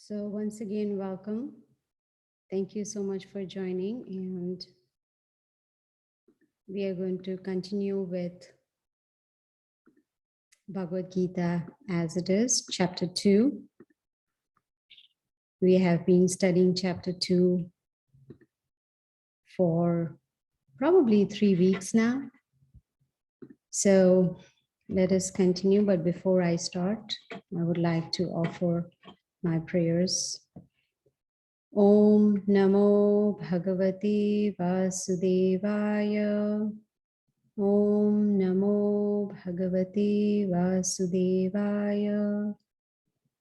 So once again, welcome. Thank you so much for joining, and we are going to continue with Bhagavad Gita as it is, chapter 2. We have been studying chapter 2 for probably 3 weeks now. So let us continue, but before I start, I would like to offer my prayers. Om Namo Bhagavate Vasudevaya. Om Namo Bhagavate Vasudevaya.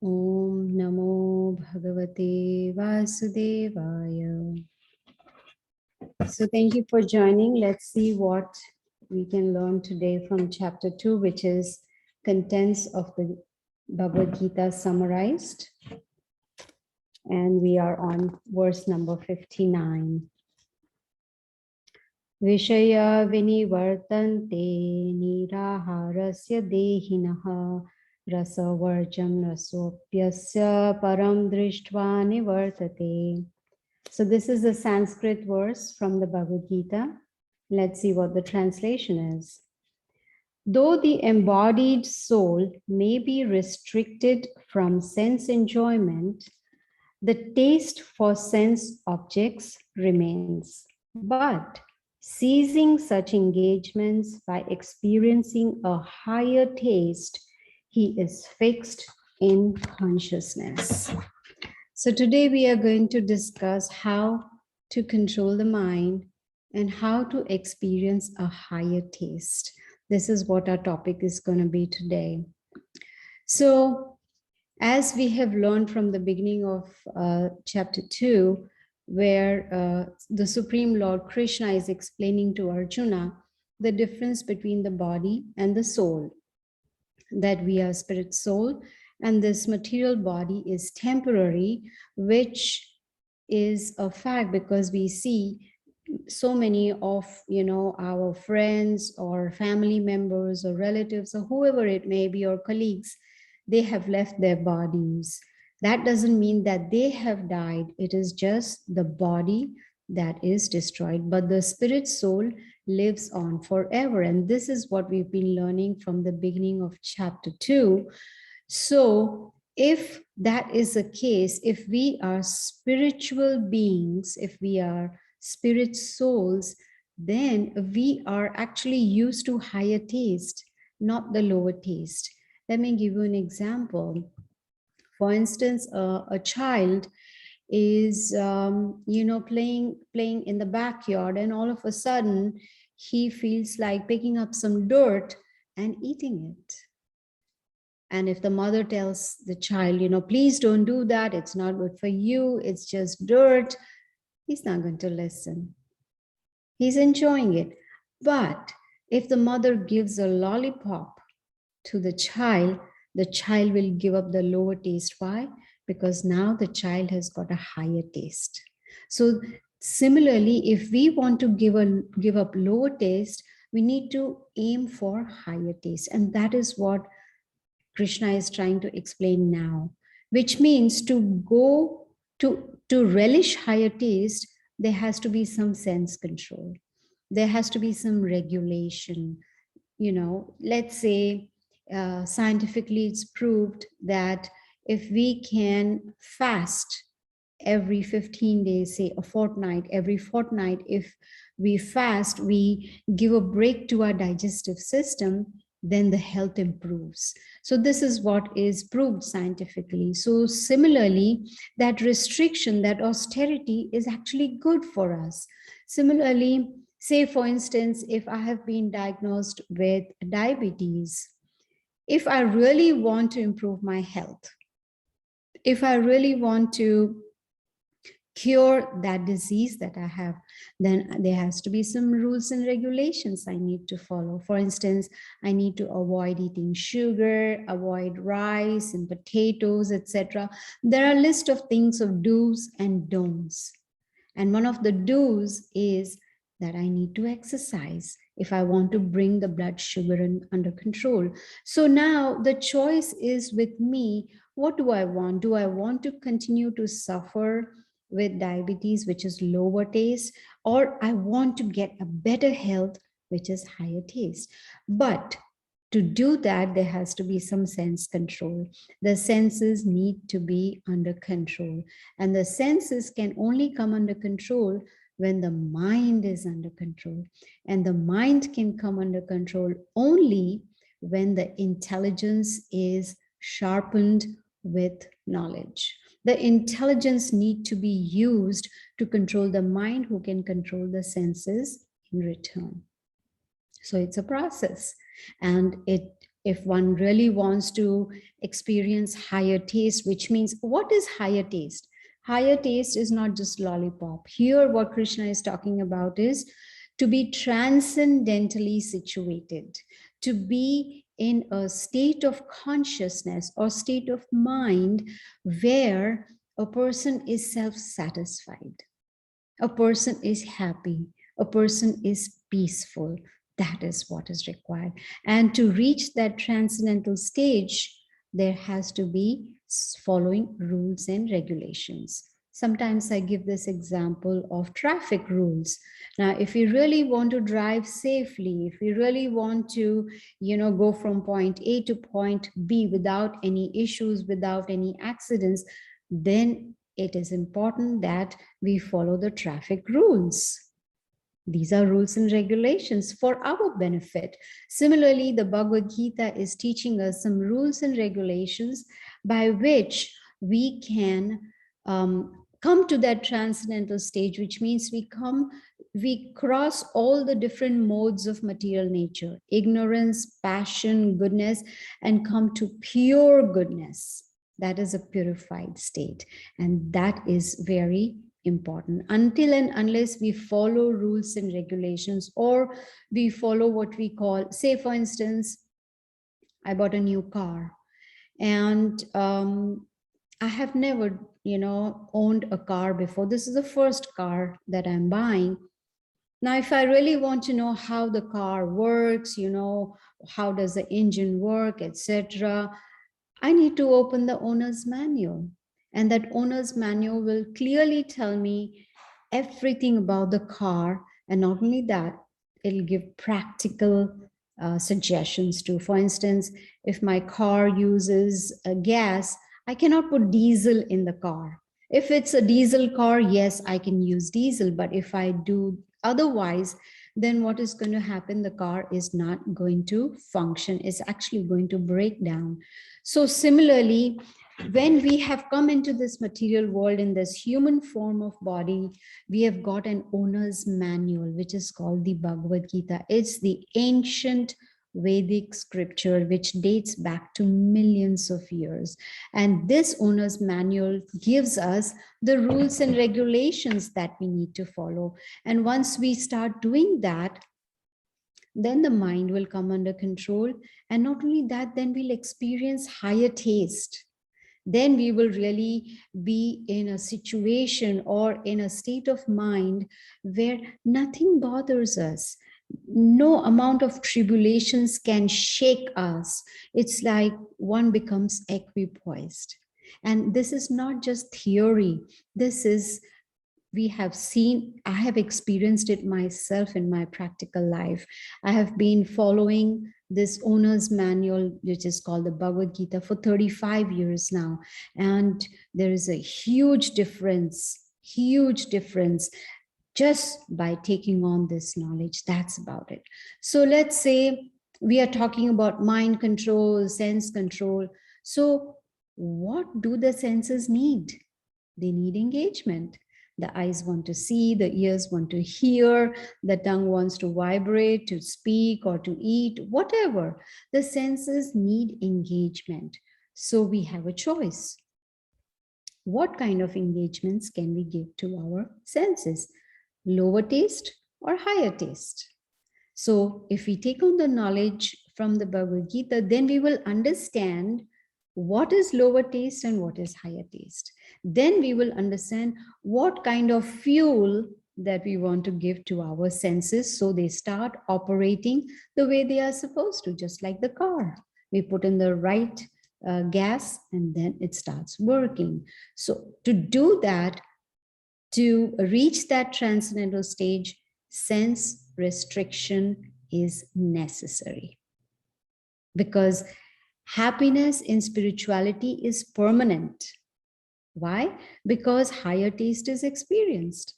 Om Namo Bhagavate Vasudevaya. So thank you for joining. Let's see what we can learn today from chapter 2, which is contents of the Bhagavad Gita summarized. And we are on verse number 59. Vishaya vinivartante niraharasya dehinaha rasavarjam rasopyasya param drishtva nivartate. So this is a Sanskrit verse from the Bhagavad Gita. Let's see what the translation is. Though the embodied soul may be restricted from sense enjoyment, the taste for sense objects remains. But ceasing such engagements by experiencing a higher taste, he is fixed in consciousness. So today we are going to discuss how to control the mind and how to experience a higher taste. This is what our topic is going to be today. So as we have learned from the beginning of chapter 2, where the Supreme Lord Krishna is explaining to Arjuna the difference between the body and the soul, that we are spirit soul, and this material body is temporary, which is a fact because we see so many of our friends or family members or relatives or whoever it may be, or colleagues, they have left their bodies. That doesn't mean that they have died. It is just the body that is destroyed, but the spirit soul lives on forever. And this is what we've been learning from the beginning of chapter 2. So if that is the case, if we are spiritual beings, if we are spirit souls, then we are actually used to higher taste, not the lower taste. Let me give you an example. For instance, a child is playing in the backyard, and all of a sudden he feels like picking up some dirt and eating it. And if the mother tells the child, please don't do that, it's not good for you, it's just dirt, he's not going to listen. He's enjoying it. But if the mother gives a lollipop to the child will give up the lower taste. Why? Because now the child has got a higher taste. So similarly, if we want to give up lower taste, we need to aim for higher taste. And that is what Krishna is trying to explain now, which means to go to relish higher taste, there has to be some sense control. There has to be some regulation. Let's say scientifically it's proved that if we can fast every 15 days, say a fortnight, every fortnight, if we fast, we give a break to our digestive system, then the health improves. So this is what is proved scientifically. So similarly, that restriction, that austerity is actually good for us. Similarly, say for instance, if I have been diagnosed with diabetes, if I really want to improve my health, if I really want to cure that disease that I have, then there has to be some rules and regulations I need to follow. For instance, I need to avoid eating sugar, avoid rice and potatoes, etc. There are a list of things of do's and don'ts. And one of the do's is that I need to exercise. if I want to bring the blood sugar under control. So now the choice is with me. What do I want? Do I want to continue to suffer with diabetes, which is lower taste, or I want to get a better health, which is higher taste? But to do that, there has to be some sense control. The senses need to be under control. And the senses can only come under control when the mind is under control. And the mind can come under control only when the intelligence is sharpened with knowledge. The intelligence need to be used to control the mind, who can control the senses in return. So it's a process. And if one really wants to experience higher taste, which means, what is higher taste? Higher taste is not just lollipop. Here, what Krishna is talking about is to be transcendentally situated, to be in a state of consciousness or state of mind where a person is self-satisfied, a person is happy, a person is peaceful. That is what is required. And to reach that transcendental stage, there has to be following rules and regulations. Sometimes I give this example of traffic rules. Now, if you really want to drive safely, if you really want to, go from point A to point B without any issues, without any accidents, then it is important that we follow the traffic rules. These are rules and regulations for our benefit. Similarly, the Bhagavad Gita is teaching us some rules and regulations by which we can come to that transcendental stage, which means we cross all the different modes of material nature, ignorance, passion, goodness, and come to pure goodness. That is a purified state. And that is very important. Until and unless we follow rules and regulations, or we follow what we call, say for instance, I bought a new car, and I have never, owned a car before. This is the first car that I'm buying. Now, if I really want to know how the car works, how does the engine work, etc., I need to open the owner's manual. And that owner's manual will clearly tell me everything about the car. And not only that, it'll give practical suggestions too. For instance, if my car uses gas, I cannot put diesel in the car. If it's a diesel car, yes, I can use diesel. But if I do otherwise, then what is going to happen? The car is not going to function. It's actually going to break down. So similarly, when we have come into this material world in this human form of body, we have got an owner's manual, which is called the Bhagavad Gita. It's the ancient Vedic scripture, which dates back to millions of years. And this owner's manual gives us the rules and regulations that we need to follow. And once we start doing that, then the mind will come under control. And not only that, then we'll experience higher taste. Then we will really be in a situation or in a state of mind where nothing bothers us. No amount of tribulations can shake us. It's like one becomes equipoised. And this is not just theory. This is, we have seen, I have experienced it myself in my practical life. I have been following this owner's manual, which is called the Bhagavad Gita, for 35 years now. And there is a huge difference just by taking on this knowledge. That's about it. So let's say we are talking about mind control, sense control. So what do the senses need? They need engagement. The eyes want to see, the ears want to hear, the tongue wants to vibrate, to speak or to eat, whatever. The senses need engagement. So we have a choice. What kind of engagements can we give to our senses? Lower taste or higher taste? So if we take on the knowledge from the Bhagavad Gita, then we will understand what is lower taste and what is higher taste. Then we will understand what kind of fuel that we want to give to our senses, so they start operating the way they are supposed to, just like the car. We put in the right gas and then it starts working. So to do that, to reach that transcendental stage, sense restriction is necessary, because happiness in spirituality is permanent. Why? Because higher taste is experienced.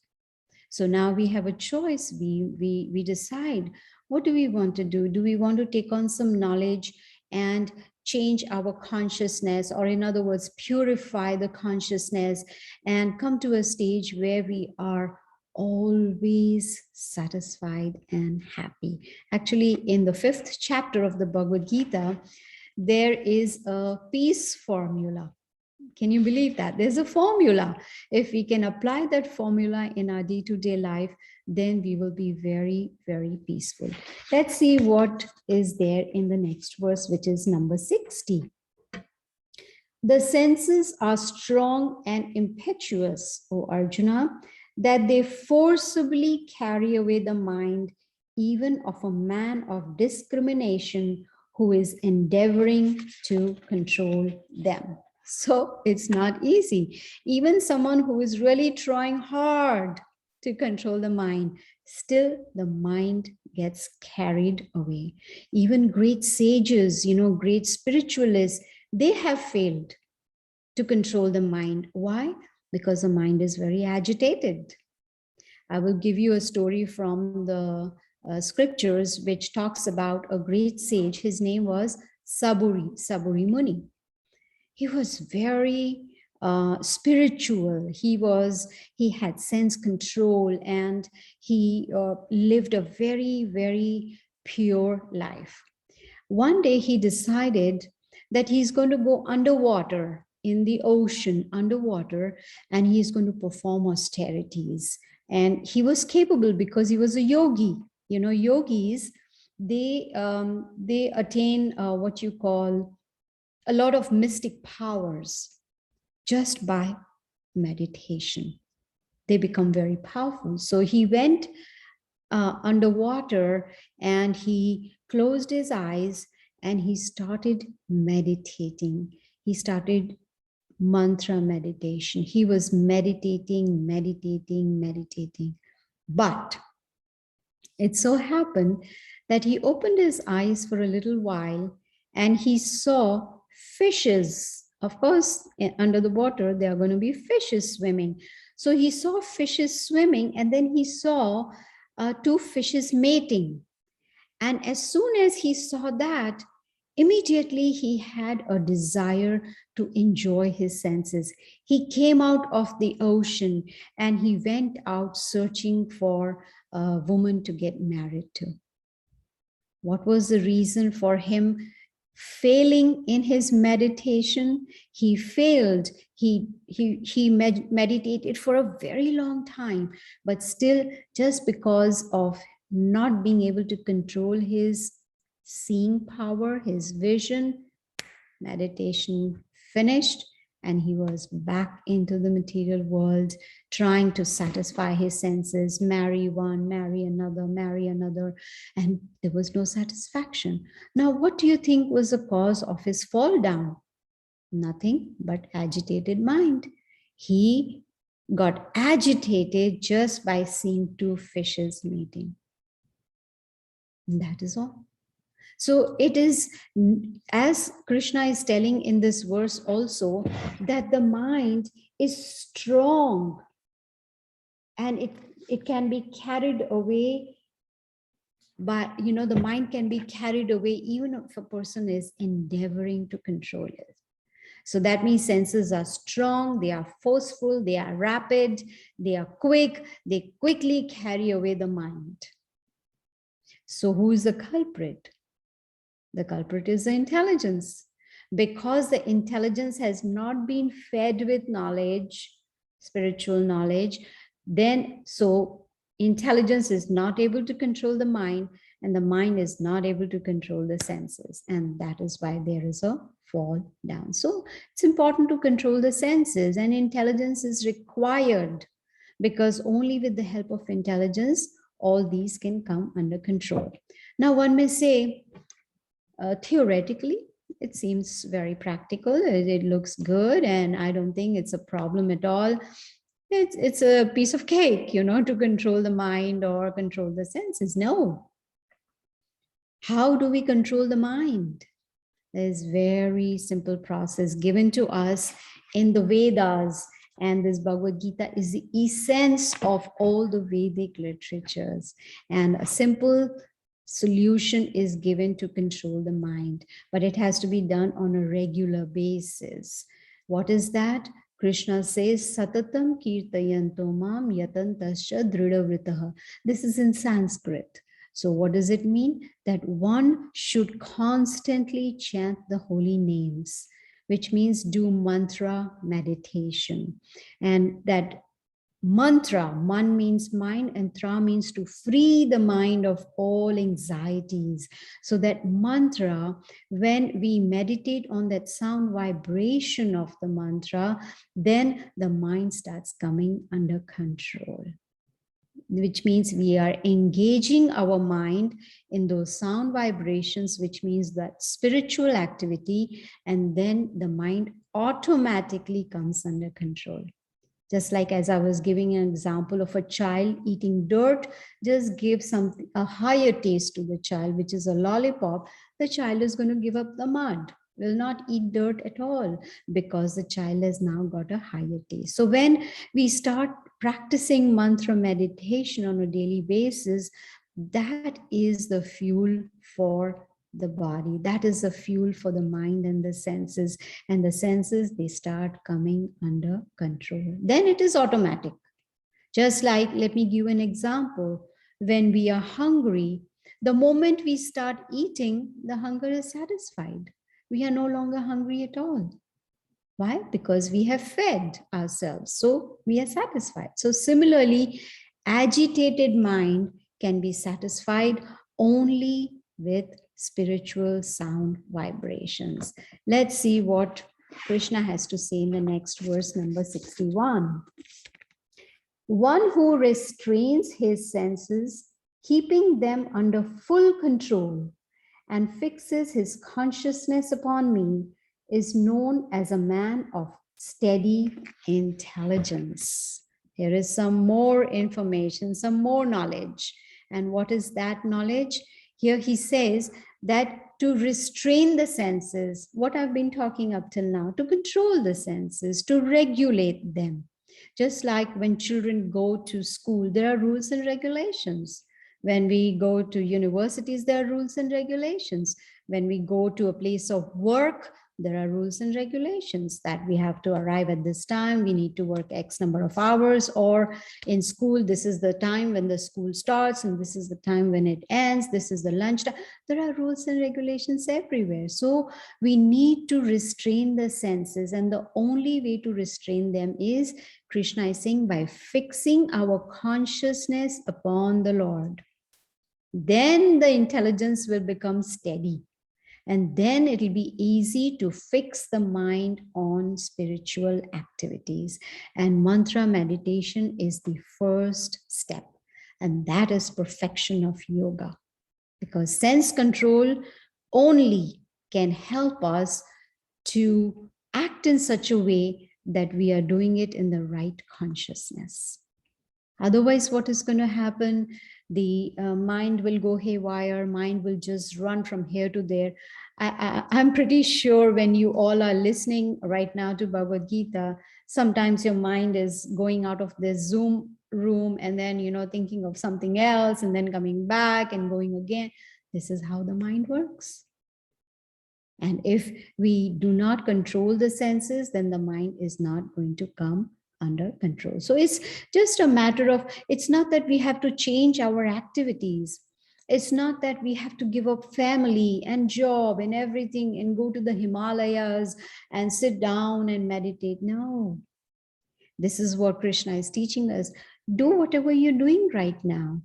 So now we have a choice. We decide, what do we want to do? Do we want to take on some knowledge and change our consciousness, or in other words, purify the consciousness and come to a stage where we are always satisfied and happy? Actually, in the 5th chapter of the Bhagavad Gita, there is a peace formula. Can you believe that? There's a formula. If we can apply that formula in our day-to-day life, then we will be very, very peaceful. Let's see what is there in the next verse, which is number 60. The senses are strong and impetuous, O Arjuna, that they forcibly carry away the mind, even of a man of discrimination who is endeavoring to control them. So it's not easy. Even someone who is really trying hard to control the mind, still the mind gets carried away. Even great sages, great spiritualists, they have failed to control the mind. Why? Because the mind is very agitated. I will give you a story from the scriptures which talks about a great sage. His name was Saburi Muni. He was very spiritual. He had sense control, and he lived a very, very pure life. One day he decided that he's going to go underwater, in the ocean, underwater, and he's going to perform austerities. And he was capable because he was a yogi. Yogis, they attain what you call a lot of mystic powers just by meditation. They become very powerful. So he went underwater and he closed his eyes and he started meditating. He started mantra meditation. He was meditating. But it so happened that he opened his eyes for a little while and he saw fishes. Of course, under the water, there are going to be fishes swimming. So he saw fishes swimming, and then he saw 2 fishes mating. And as soon as he saw that, immediately he had a desire to enjoy his senses. He came out of the ocean and he went out searching for a woman to get married to. What was the reason for him failing in his meditation? He failed. He meditated for a very long time, but still, just because of not being able to control his seeing power, his vision, meditation finished, and he was back into the material world, trying to satisfy his senses, marry one, marry another, and there was no satisfaction. Now, what do you think was the cause of his fall down? Nothing but agitated mind. He got agitated just by seeing 2 fishes meeting. And that is all. So it is, as Krishna is telling in this verse also, that the mind is strong and it can be carried away by, the mind can be carried away even if a person is endeavoring to control it. So that means senses are strong, they are forceful, they are rapid, they are quick, they quickly carry away the mind. So who is the culprit? The culprit is the intelligence, because the intelligence has not been fed with knowledge, spiritual knowledge. Then, so intelligence is not able to control the mind, and the mind is not able to control the senses. And that is why there is a fall down. So it's important to control the senses, and intelligence is required, because only with the help of intelligence, all these can come under control. Now, one may say, theoretically, it seems very practical. It looks good, and I don't think it's a problem at all. It's a piece of cake, to control the mind or control the senses. No. How do we control the mind? There's very simple process given to us in the Vedas, and this Bhagavad Gita is the essence of all the Vedic literatures. And a simple solution is given to control the mind, but it has to be done on a regular basis. What is that? Krishna says, Satatam kirtayanto mam yatantascha dridavritah. This is in Sanskrit. So what does it mean? That one should constantly chant the holy names, which means do mantra meditation. And that mantra, man means mind, and tra means to free the mind of all anxieties. So that mantra, when we meditate on that sound vibration of the mantra, then the mind starts coming under control, which means we are engaging our mind in those sound vibrations, which means that spiritual activity, and then the mind automatically comes under control. Just like as I was giving an example of a child eating dirt, just give a higher taste to the child, which is a lollipop, the child is going to give up the mud, will not eat dirt at all, because the child has now got a higher taste. So when we start practicing mantra meditation on a daily basis, that is the fuel for the body. That is the fuel for the mind and the senses. And the senses, they start coming under control. Then it is automatic. Just like, let me give an example. When we are hungry, the moment we start eating, the hunger is satisfied. We are no longer hungry at all. Why? Because we have fed ourselves. So we are satisfied. So similarly, agitated mind can be satisfied only with spiritual sound vibrations. Let's see what Krishna has to say in the next verse, number 61. One who restrains his senses, keeping them under full control, and fixes his consciousness upon me, is known as a man of steady intelligence. Here is some more information, some more knowledge. And what is that knowledge? Here he says that to restrain the senses, what I've been talking up till now, to control the senses, to regulate them. Just like when children go to school, there are rules and regulations. When we go to universities, there are rules and regulations. When we go to a place of work, there are rules and regulations that we have to arrive at this time. We need to work X number of hours, or in school, this is the time when the school starts and this is the time when it ends. This is the lunch time. There are rules and regulations everywhere. So we need to restrain the senses. And the only way to restrain them is, Krishna is saying, by fixing our consciousness upon the Lord. Then the intelligence will become steady. And then it'll be easy to fix the mind on spiritual activities. And mantra meditation is the first step. And that is perfection of yoga. Because sense control only can help us to act in such a way that we are doing it in the right consciousness. Otherwise, what is going to happen? The mind will go haywire, mind will just run from here to there. I'm pretty sure when you all are listening right now to Bhagavad Gita, sometimes your mind is going out of the Zoom room and then, thinking of something else and then coming back and going again. This is how the mind works. And if we do not control the senses, then the mind is not going to come under control. So it's just a matter of, it's not that we have to change our activities. It's not that we have to give up family and job and everything and go to the Himalayas and sit down and meditate. No. This is what Krishna is teaching us. Do whatever you're doing right now.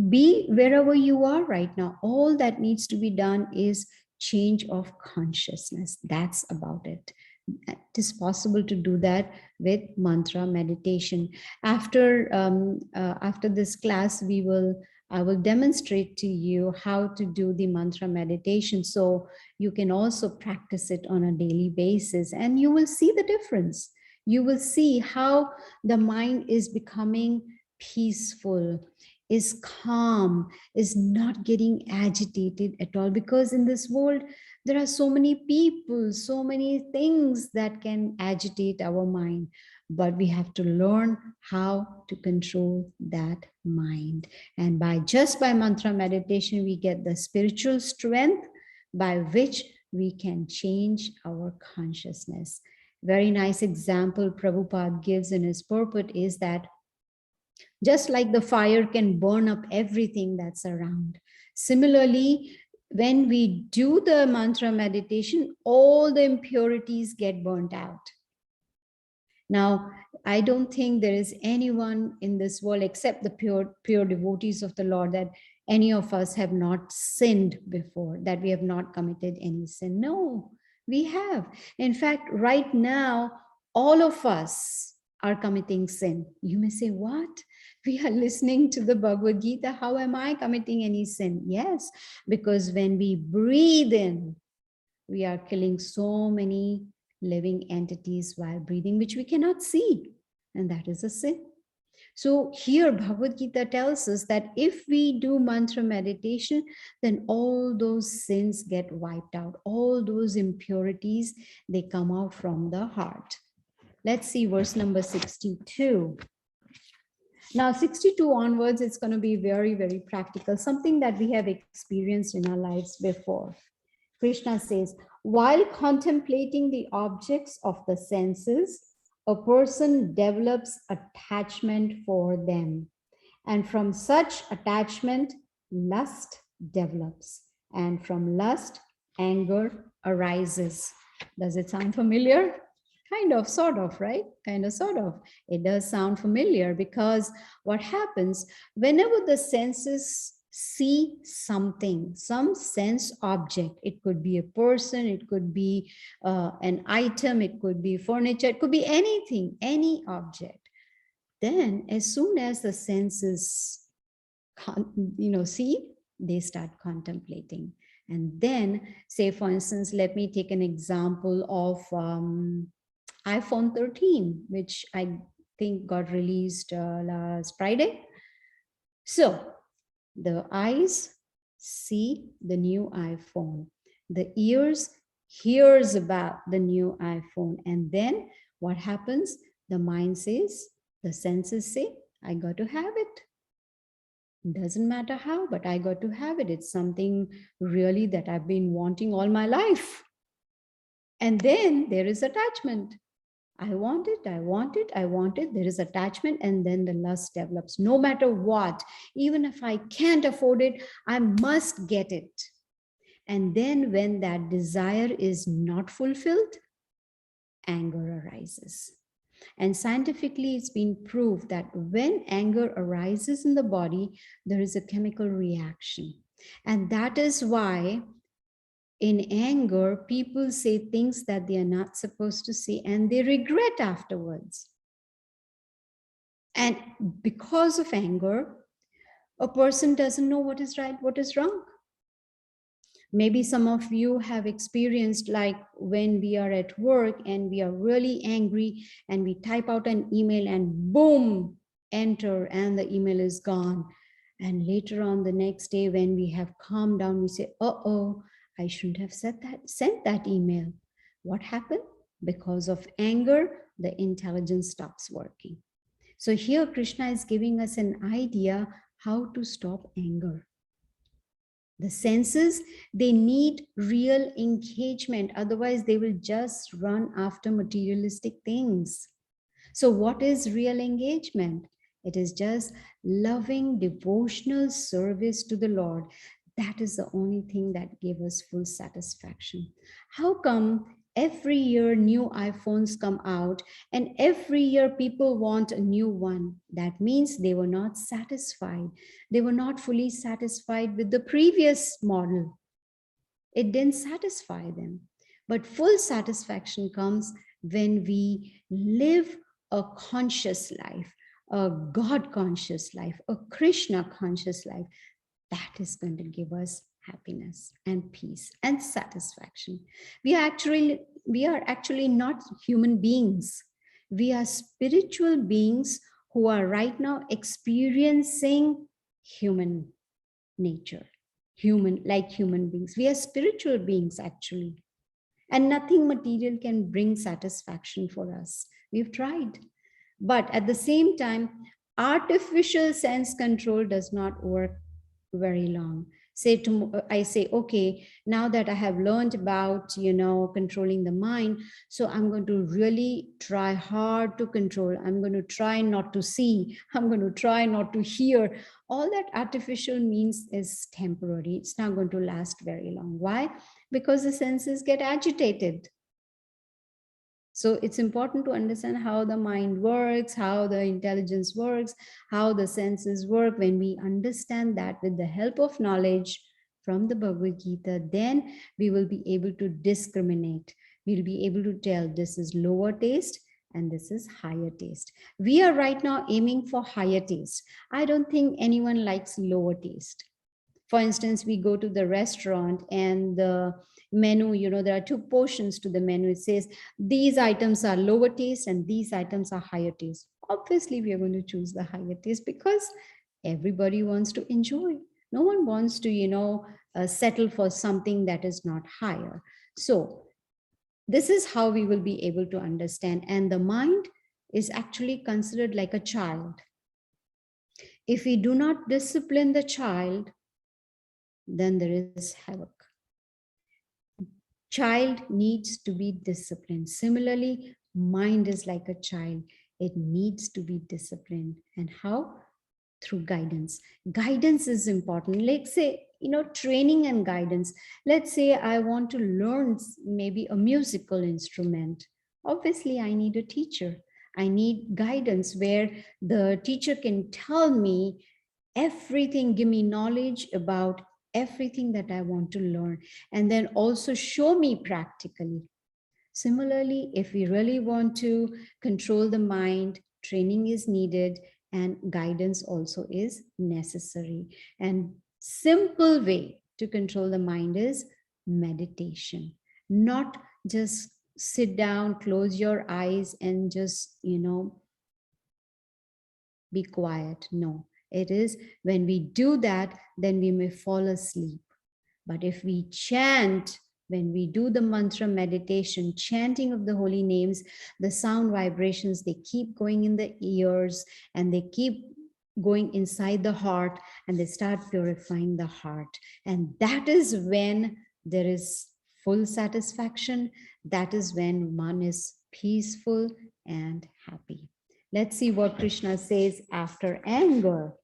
Be wherever you are right now. All that needs to be done is change of consciousness. That's about it. It is possible to do that with mantra meditation. After this class, I will demonstrate to you how to do the mantra meditation, so you can also practice it on a daily basis, and you will see the difference. You will see how the mind is becoming peaceful, is calm, is not getting agitated at all, because in this world there are so many people, so many things that can agitate our mind, but we have to learn how to control that mind. And by mantra meditation, we get the spiritual strength by which we can change our consciousness. Very nice example Prabhupada gives in his purport is that just like the fire can burn up everything that's around, similarly, when we do the mantra meditation, all the impurities get burnt out. Now, I don't think there is anyone in this world except the pure devotees of the Lord that any of us have not sinned before, that we have not committed any sin. No, we have. In fact, right now, all of us are committing sin. You may say, what? We are listening to the Bhagavad Gita. How am I committing any sin? Yes, because when we breathe in, we are killing so many living entities while breathing, which we cannot see. And that is a sin. So here Bhagavad Gita tells us that if we do mantra meditation, then all those sins get wiped out. All those impurities, they come out from the heart. Let's see verse number 62. Now, 62 onwards, it's going to be very, very practical, something that we have experienced in our lives before. Krishna says, while contemplating the objects of the senses, a person develops attachment for them. And from such attachment, lust develops. And from lust, anger arises. Does it sound familiar? Kind of, sort of, right? Kind of, sort of. It does sound familiar, because what happens whenever the senses see something, some sense object, it could be a person, it could be an item, it could be furniture, it could be anything, any object. Then as soon as the senses see, they start contemplating. And then, say for instance, let me take an example of iPhone 13, which I think got released last Friday. So the eyes see the new iPhone, the ears hears about the new iPhone, and then what happens? The mind says, the senses say, I got to have it. Doesn't matter how, but I got to have it. It's something really that I've been wanting all my life. And then there is attachment. I want it, I want it, I want it. There is attachment, and then the lust develops. No matter what, even if I can't afford it, I must get it. And then when that desire is not fulfilled, anger arises. And scientifically, it's been proved that when anger arises in the body, there is a chemical reaction. And that is why in anger, people say things that they are not supposed to say, and they regret afterwards. And because of anger, a person doesn't know what is right, what is wrong. Maybe some of you have experienced, like when we are at work and we are really angry and we type out an email and boom, enter, and the email is gone. And later on the next day, when we have calmed down, we say, uh-oh, I shouldn't have sent that email. What happened? Because of anger, the intelligence stops working. So here Krishna is giving us an idea how to stop anger. The senses, they need real engagement. Otherwise, they will just run after materialistic things. So what is real engagement? It is just loving devotional service to the Lord. That is the only thing that gave us full satisfaction. How come every year new iPhones come out and every year people want a new one? That means they were not satisfied. They were not fully satisfied with the previous model. It didn't satisfy them. But full satisfaction comes when we live a conscious life, a God conscious life, a Krishna conscious life. That is going to give us happiness and peace and satisfaction. We are actually not human beings. We are spiritual beings who are right now experiencing human nature, human beings. We are spiritual beings actually, and nothing material can bring satisfaction for us. We've tried, but at the same time, artificial sense control does not work very long. I say, okay, now that I have learned about, controlling the mind, so I'm going to really try hard to control. I'm going to try not to see. I'm going to try not to hear. All that artificial means is temporary. It's not going to last very long. Why? Because the senses get agitated. So it's important to understand how the mind works, how the intelligence works, how the senses work. When we understand that with the help of knowledge from the Bhagavad Gita, then we will be able to discriminate. We'll be able to tell this is lower taste and this is higher taste. We are right now aiming for higher taste. I don't think anyone likes lower taste. For instance, we go to the restaurant and the menu, there are two portions to the menu. It says these items are lower taste and these items are higher taste. Obviously, we are going to choose the higher taste because everybody wants to enjoy. No one wants to, settle for something that is not higher. So this is how we will be able to understand. And the mind is actually considered like a child. If we do not discipline the child, then there is havoc. Child needs to be disciplined. Similarly, mind is like a child. It needs to be disciplined. And how? Through guidance. Guidance is important. Let's say, training and guidance. Let's say I want to learn maybe a musical instrument. Obviously, I need a teacher. I need guidance where the teacher can tell me everything, give me knowledge about everything that I want to learn, and then also show me practically. Similarly, if we really want to control the mind, training is needed and guidance also is necessary. And simple way to control the mind is meditation. Not just sit down, close your eyes and just, be quiet. No, it is when we do that, then we may fall asleep. But if we chant, when we do the mantra meditation, chanting of the holy names, the sound vibrations, they keep going in the ears and they keep going inside the heart and they start purifying the heart. And that is when there is full satisfaction. That is when one is peaceful and happy. Let's see what Krishna says after anger.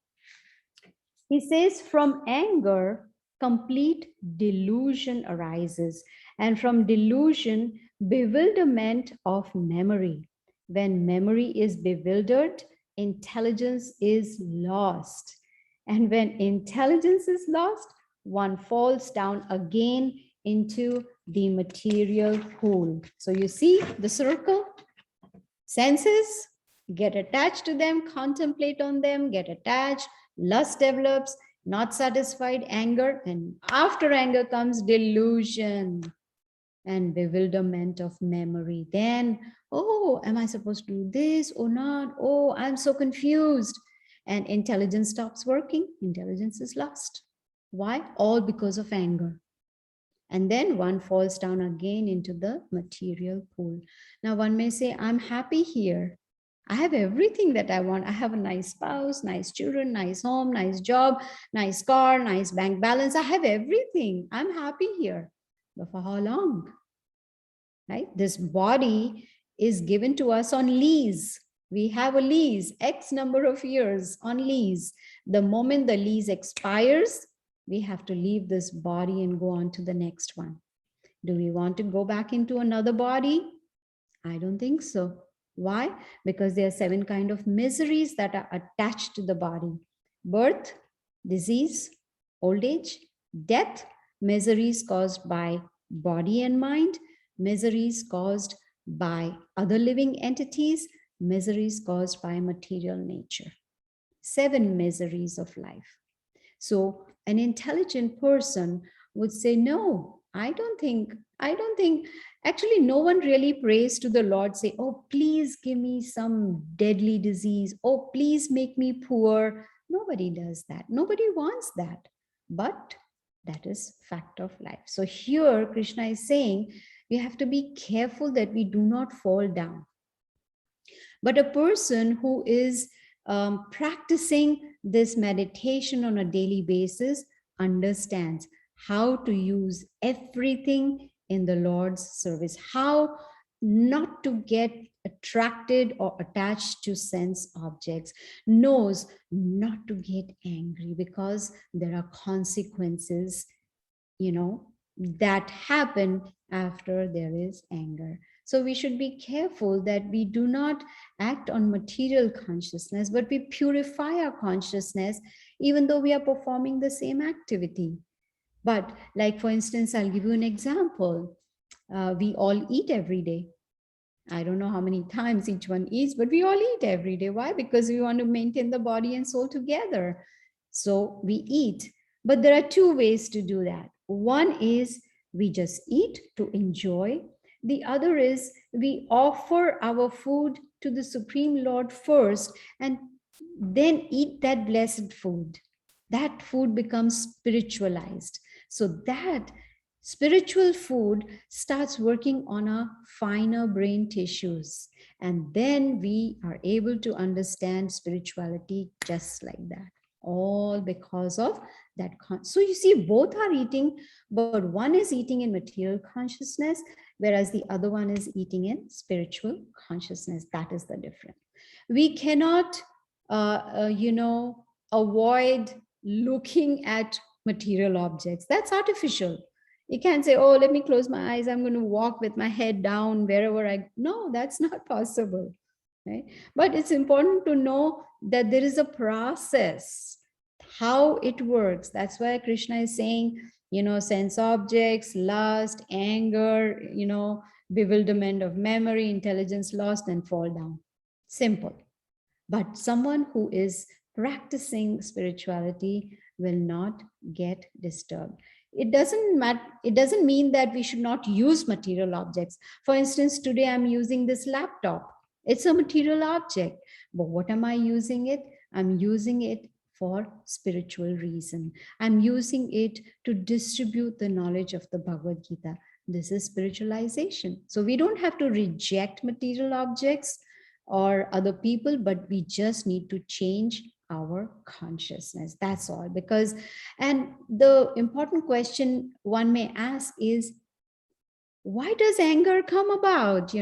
He says, from anger, complete delusion arises, and from delusion, bewilderment of memory. When memory is bewildered, intelligence is lost. And when intelligence is lost, one falls down again into the material pool. So you see the circle? Senses, get attached to them, contemplate on them, get attached, lust develops, not satisfied, anger, and after anger comes delusion and bewilderment of memory. Then, oh, am I supposed to do this or not? Oh, I'm so confused. And intelligence stops working. Intelligence is lost. Why? All because of anger. And then one falls down again into the material pool. Now one may say, I'm happy here. I have everything that I want. I have a nice spouse, nice children, nice home, nice job, nice car, nice bank balance. I have everything. I'm happy here. But for how long? Right? This body is given to us on lease. We have a lease, X number of years on lease. The moment the lease expires, we have to leave this body and go on to the next one. Do we want to go back into another body? I don't think so. Why? Because there are 7 kinds of miseries that are attached to the body. Birth, disease, old age, death, miseries caused by body and mind, miseries caused by other living entities, miseries caused by material nature. 7 miseries of life. So an intelligent person would say, no, I don't think, actually, no one really prays to the Lord, say, oh, please give me some deadly disease. Oh, please make me poor. Nobody does that. Nobody wants that. But that is fact of life. So here Krishna is saying we have to be careful that we do not fall down. But a person who is practicing this meditation on a daily basis understands how to use everything in the Lord's service, how not to get attracted or attached to sense objects, knows not to get angry because there are consequences, that happen after there is anger. So we should be careful that we do not act on material consciousness, but we purify our consciousness even though we are performing the same activity. But like, for instance, I'll give you an example. We all eat every day. I don't know how many times each one eats, but we all eat every day. Why? Because we want to maintain the body and soul together. So we eat. But there are 2 ways to do that. One is we just eat to enjoy. The other is we offer our food to the Supreme Lord first and then eat that blessed food. That food becomes spiritualized. So that spiritual food starts working on our finer brain tissues. And then we are able to understand spirituality just like that. All because of that. So you see, both are eating, but one is eating in material consciousness, whereas the other one is eating in spiritual consciousness. That is the difference. We cannot, avoid looking at material objects. That's artificial. You can't say, oh, let me close my eyes. I'm going to walk with my head down wherever I. No, that's not possible. Right? But it's important to know that there is a process, how it works. That's why Krishna is saying, sense objects, lust, anger, bewilderment of memory, intelligence lost, and fall down. Simple. But someone who is practicing spirituality will not get disturbed. It doesn't mean that we should not use material objects. For instance, today I'm using this laptop. It's a material object. But what am I using it? I'm using it for spiritual reason. I'm using it to distribute the knowledge of the Bhagavad Gita. This is spiritualization. So we don't have to reject material objects or other people, but we just need to change our consciousness. That's all. Because, and the important question one may ask is, why does anger come about?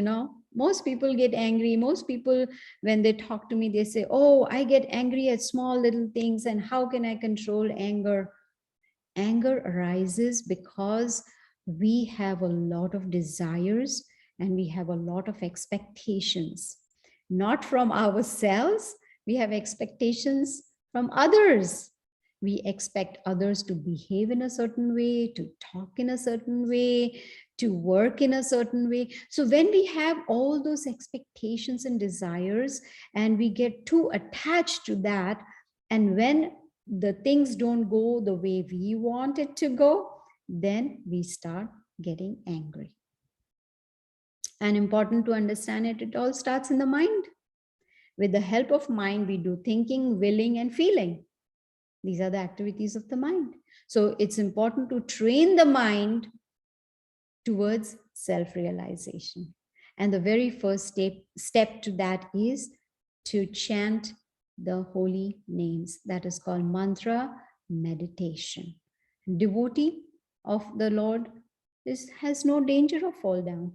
Most people get angry. Most people, when they talk to me, they say, oh, I get angry at small little things, and how can I control anger? Anger arises because we have a lot of desires and we have a lot of expectations, not from ourselves. We have expectations from others. We expect others to behave in a certain way, to talk in a certain way, to work in a certain way. So when we have all those expectations and desires and we get too attached to that, and when the things don't go the way we want it to go, then we start getting angry. And important to understand it all starts in the mind. With the help of mind, we do thinking, willing, and feeling. These are the activities of the mind. So it's important to train the mind towards self-realization. And the very first step to that is to chant the holy names. That is called mantra meditation. Devotee of the Lord has no danger of fall down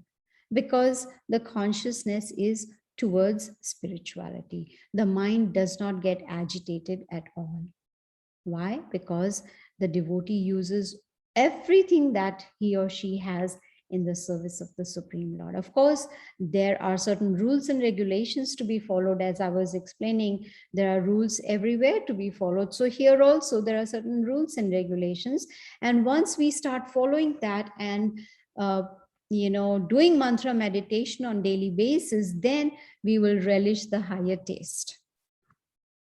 because the consciousness is towards spirituality. The mind does not get agitated at all. Why? Because the devotee uses everything that he or she has in the service of the Supreme Lord. Of course, there are certain rules and regulations to be followed. As I was explaining, there are rules everywhere to be followed. So here also, there are certain rules and regulations. And once we start following that and doing mantra meditation on daily basis, then we will relish the higher taste.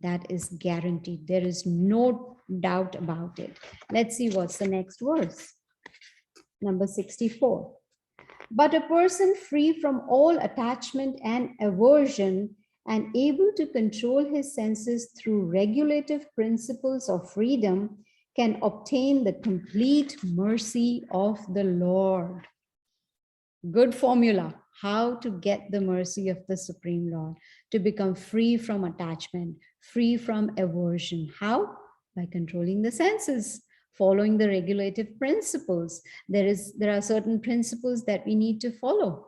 That is guaranteed. There is no doubt about it. Let's see what's the next verse. Number 64. But a person free from all attachment and aversion and able to control his senses through regulative principles of freedom can obtain the complete mercy of the Lord. Good formula. How to get the mercy of the Supreme Lord, to become free from attachment, free from aversion. How? By controlling the senses, following the regulative principles. There are certain principles that we need to follow.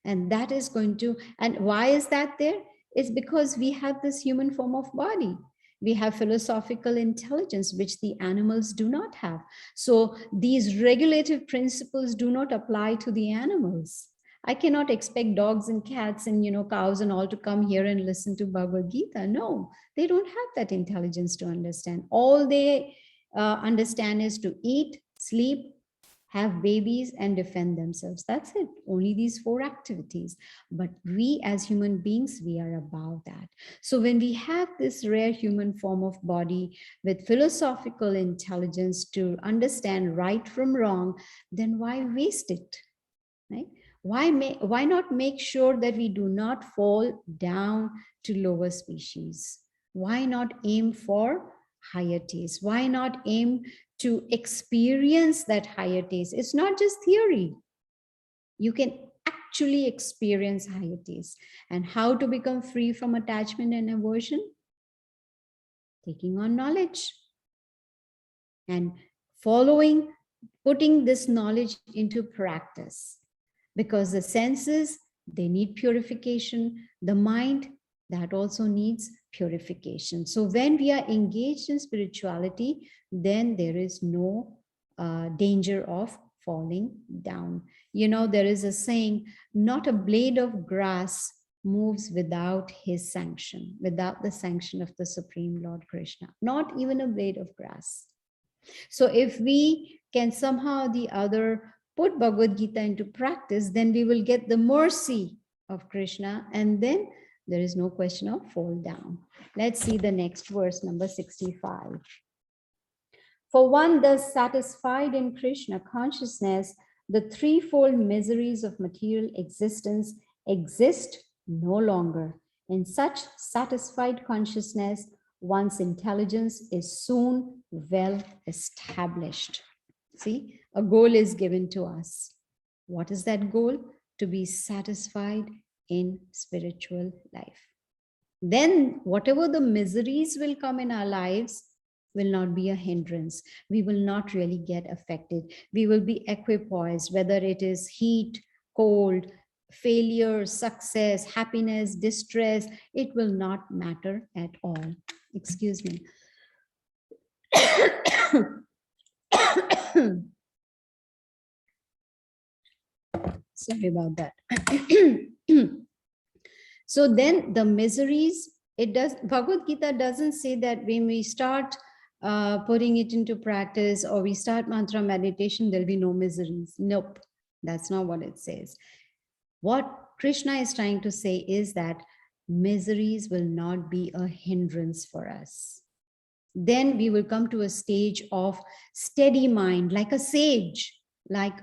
And that is going to, and why is that there? It's because we have this human form of body. We have philosophical intelligence, which the animals do not have. So these regulative principles do not apply to the animals. I cannot expect dogs and cats and cows and all to come here and listen to Bhagavad Gita. No, they don't have that intelligence to understand. All they understand is to eat, sleep, have babies, and defend themselves. That's it. Only these 4 activities. But we as human beings, we are above that. So when we have this rare human form of body with philosophical intelligence to understand right from wrong, then why waste it? Right? Why not make sure that we do not fall down to lower species? Why not aim for higher taste? Why not aim to experience that higher taste? It's not just theory. You can actually experience higher taste. And how to become free from attachment and aversion? Taking on knowledge and putting this knowledge into practice. Because the senses, they need purification. The mind, that also needs purification. So when we are engaged in spirituality, then there is no danger of falling down. There is a saying, not a blade of grass moves without his sanction, without the sanction of the Supreme Lord Krishna. Not even a blade of grass. So if we can somehow or the other put Bhagavad Gita into practice, then we will get the mercy of Krishna, and then there is no question of fall down. Let's see the next verse, number 65. For one thus satisfied in Krishna consciousness, the threefold miseries of material existence exist no longer. In such satisfied consciousness, one's intelligence is soon well established. See, a goal is given to us. What is that goal? To be satisfied in spiritual life. Then whatever the miseries will come in our lives will not be a hindrance. We will not really get affected. We will be equipoised, whether it is heat, cold, failure, success, happiness, distress, it will not matter at all. Excuse me. Sorry about that. So then the miseries, Bhagavad Gita doesn't say that when we start putting it into practice or we start mantra meditation, there'll be no miseries. Nope, that's not what it says. What Krishna is trying to say is that miseries will not be a hindrance for us. Then we will come to a stage of steady mind, like a sage, like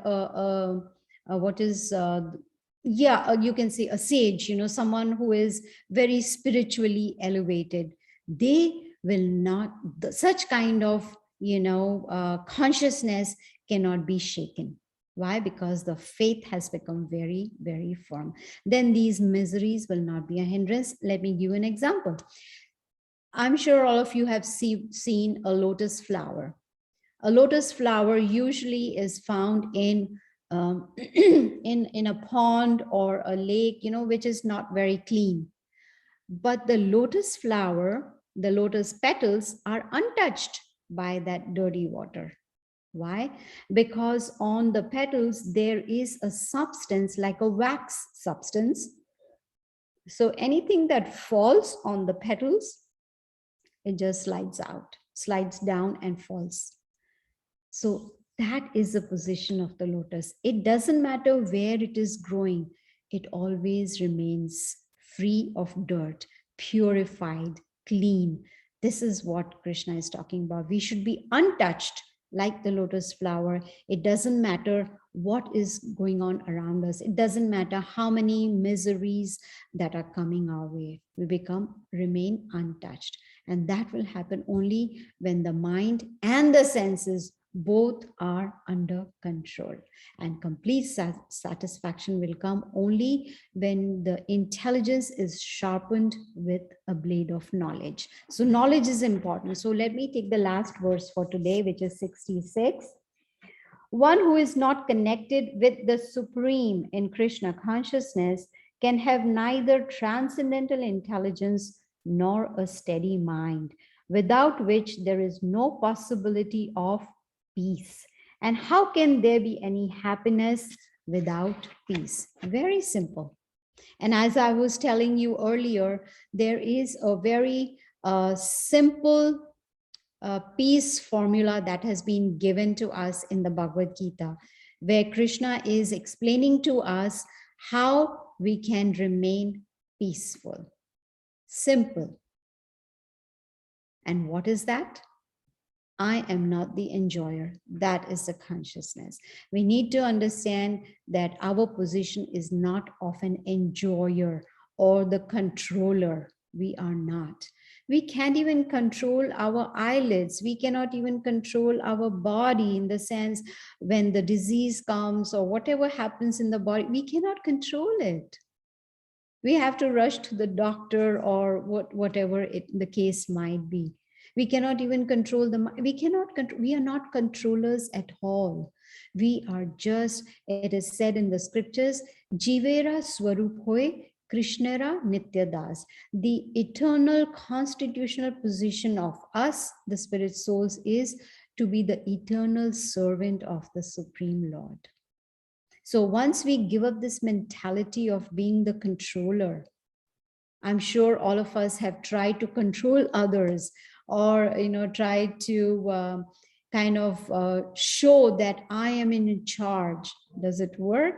you can say a sage, someone who is very spiritually elevated. They will not, such kind of, consciousness cannot be shaken. Why? Because the faith has become very, very firm. Then these miseries will not be a hindrance. Let me give you an example. I'm sure all of you have seen a lotus flower. A lotus flower usually is found in in a pond or a lake, which is not very clean. But the lotus flower, the lotus petals are untouched by that dirty water. Why? Because on the petals, there is a substance like a wax substance. So anything that falls on the petals, it just slides down and falls. So That is the position of the lotus. It doesn't matter where it is growing, it always remains free of dirt, purified, clean. This is what Krishna is talking about. We should be untouched like the lotus flower. It doesn't matter what is going on around us, it doesn't matter how many miseries that are coming our way. We remain untouched. And that will happen only when the mind and the senses both are under control. And complete satisfaction will come only when the intelligence is sharpened with a blade of knowledge. So knowledge is important. So let me take the last verse for today, which is 66. One who is not connected with the Supreme in Krishna consciousness can have neither transcendental intelligence nor a steady mind, without which there is no possibility of peace. And how can there be any happiness without peace? Very simple. And as I was telling you earlier, there is a very simple peace formula that has been given to us in the Bhagavad Gita, where Krishna is explaining to us how we can remain peaceful. Simple. And what is that? I am not the enjoyer. That is the consciousness. We need to understand that our position is not of an enjoyer or the controller. We are not. We can't even control our eyelids. We cannot even control our body, in the sense when the disease comes or whatever happens in the body, we cannot control it. We have to rush to the doctor or whatever the case might be. We cannot even control we are not controllers at all. We are just, it is said in the scriptures, Jivera Swarup Hoy Krishnera Nityadas. The eternal constitutional position of us, the spirit souls, is to be the eternal servant of the Supreme Lord. So once we give up this mentality of being the controller, I'm sure all of us have tried to control others, or try to show that I am in charge. Does it work?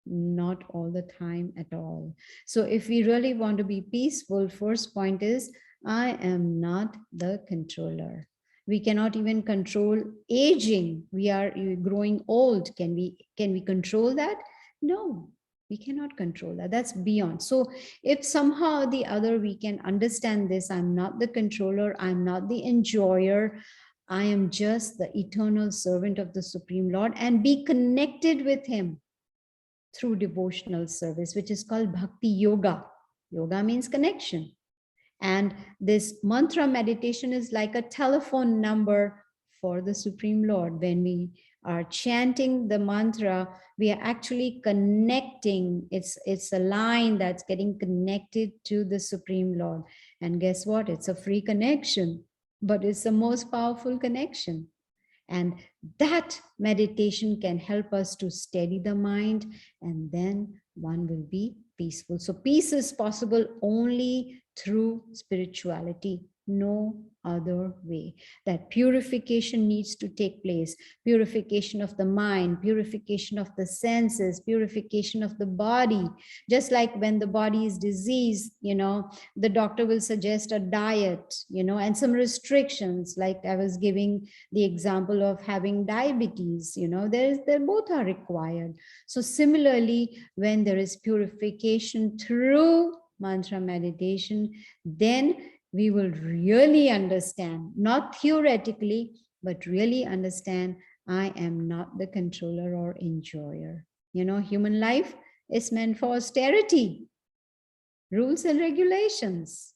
Not all the time at all. So if we really want to be peaceful, first point is, I am not the controller. We cannot even control aging. We are growing old. Can we control that? No, we cannot control that. That's beyond. So if somehow or the other we can understand this, I'm not the controller, I'm not the enjoyer, I am just the eternal servant of the Supreme Lord, and be connected with him through devotional service, which is called Bhakti Yoga. Yoga means connection. And this mantra meditation is like a telephone number for the Supreme Lord. When we are chanting the mantra, we are actually connecting. It's a line that's getting connected to the Supreme Lord. And guess what? It's a free connection, but it's the most powerful connection. And that meditation can help us to steady the mind, and then one will be peaceful. So peace is possible only through spirituality, no other way. That purification needs to take place. Purification of the mind, purification of the senses, purification of the body. Just like when the body is diseased, the doctor will suggest a diet, and some restrictions. Like I was giving the example of having diabetes, they both are required. So similarly, when there is purification through mantra meditation, then we will really understand, not theoretically, but really understand, I am not the controller or enjoyer. Human life is meant for austerity, rules and regulations.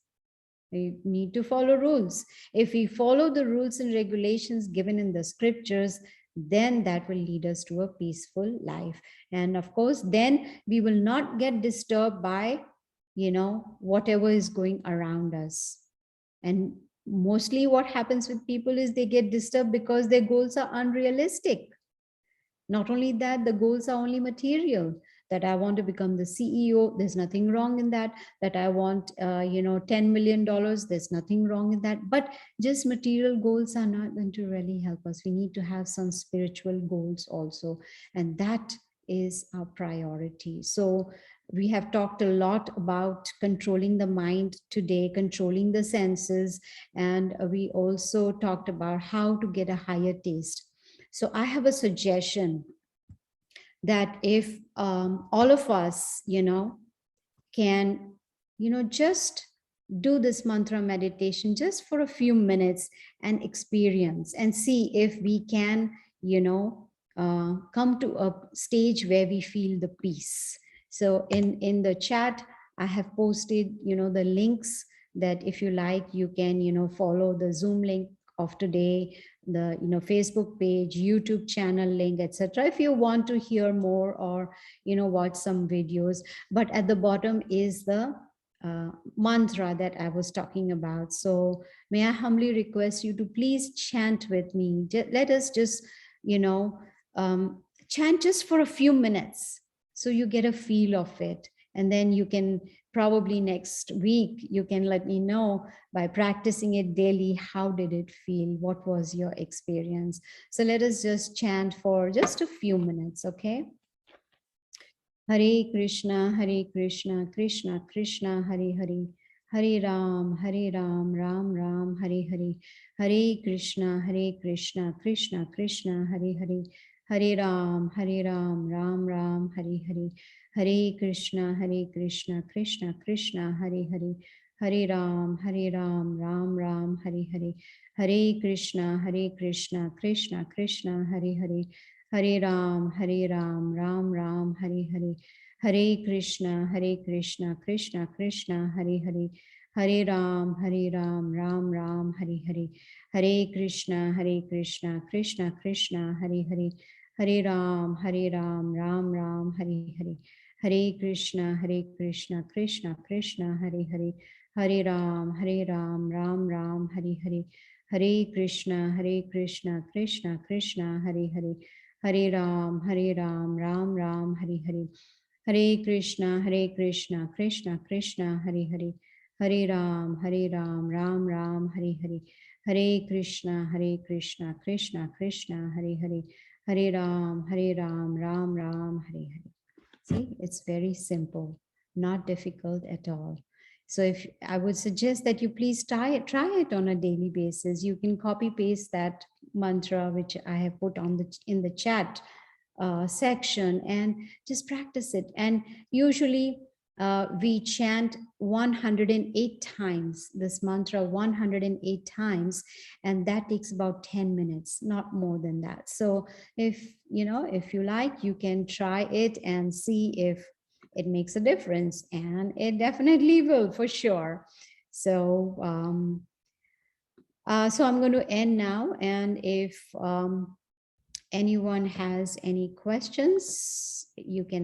We need to follow rules. If we follow the rules and regulations given in the scriptures, then that will lead us to a peaceful life. And of course, then we will not get disturbed by, whatever is going around us. And mostly what happens with people is they get disturbed because their goals are unrealistic. Not only that, the goals are only material. that I want to become the CEO. There's nothing wrong in that. That I want, $10 million. There's nothing wrong in that. But just material goals are not going to really help us. We need to have some spiritual goals also. And that is our priority. So we have talked a lot about controlling the mind today, controlling the senses, and we also talked about how to get a higher taste. So I have a suggestion that if all of us, can, just do this mantra meditation just for a few minutes and experience and see if we can, come to a stage where we feel the peace. So in the chat, I have posted, the links that if you like, you can, follow the Zoom link of today, the Facebook page, YouTube channel link, etc. If you want to hear more or watch some videos. But at the bottom is the mantra that I was talking about. So may I humbly request you to please chant with me. Let us just chant just for a few minutes, so you get a feel of it, and then you can probably next week you can let me know by practicing it daily, how did it feel, what was your experience. So let us just chant for just a few minutes. Okay. Hare Krishna, Krishna Krishna, Hare Hare, Hare Ram, Ram Ram, Hare Hare, Hare Krishna, Krishna Krishna, Hare Hare, Hare Ram, Ram Ram, Hare Hare, Hare Krishna, Krishna Krishna, Hare Hare, Hare Ram, Ram Ram, Hare Hare, Hare Krishna, Krishna Krishna, Hare Hare, Hare Ram, Ram Ram, Hare Hare, Hare Krishna, Krishna Krishna, Hare Hare, Hare Ram, Ram Ram, Hare Hare, Hare Krishna, Krishna Krishna, Hare Hare, Hare Ram, Ram Ram, Hare Hare, Hare Krishna, Krishna Krishna, Hare Hare, Hare Ram, Ram Ram, Hare Hare, Hare Krishna, Krishna Krishna, Hare Hare, Hare Ram, Ram Ram, Hare Hare, Hare Krishna, Krishna Krishna, Hare Hare, Hare Ram, Ram Ram, Hare Hare, Hare Krishna, Krishna Krishna, Hare Hare, Hare Ram, Ram Ram, Hare Hare. See, it's very simple, not difficult at all. So if I would suggest that you please try it on a daily basis. You can copy paste that mantra which I have put on in the chat section and just practice it. And usually we chant 108 times this mantra 108 times, and that takes about 10 minutes, not more than that. So if you like, you can try it and see if it makes a difference, and it definitely will, for sure. So so I'm going to end now, and if anyone has any questions, you can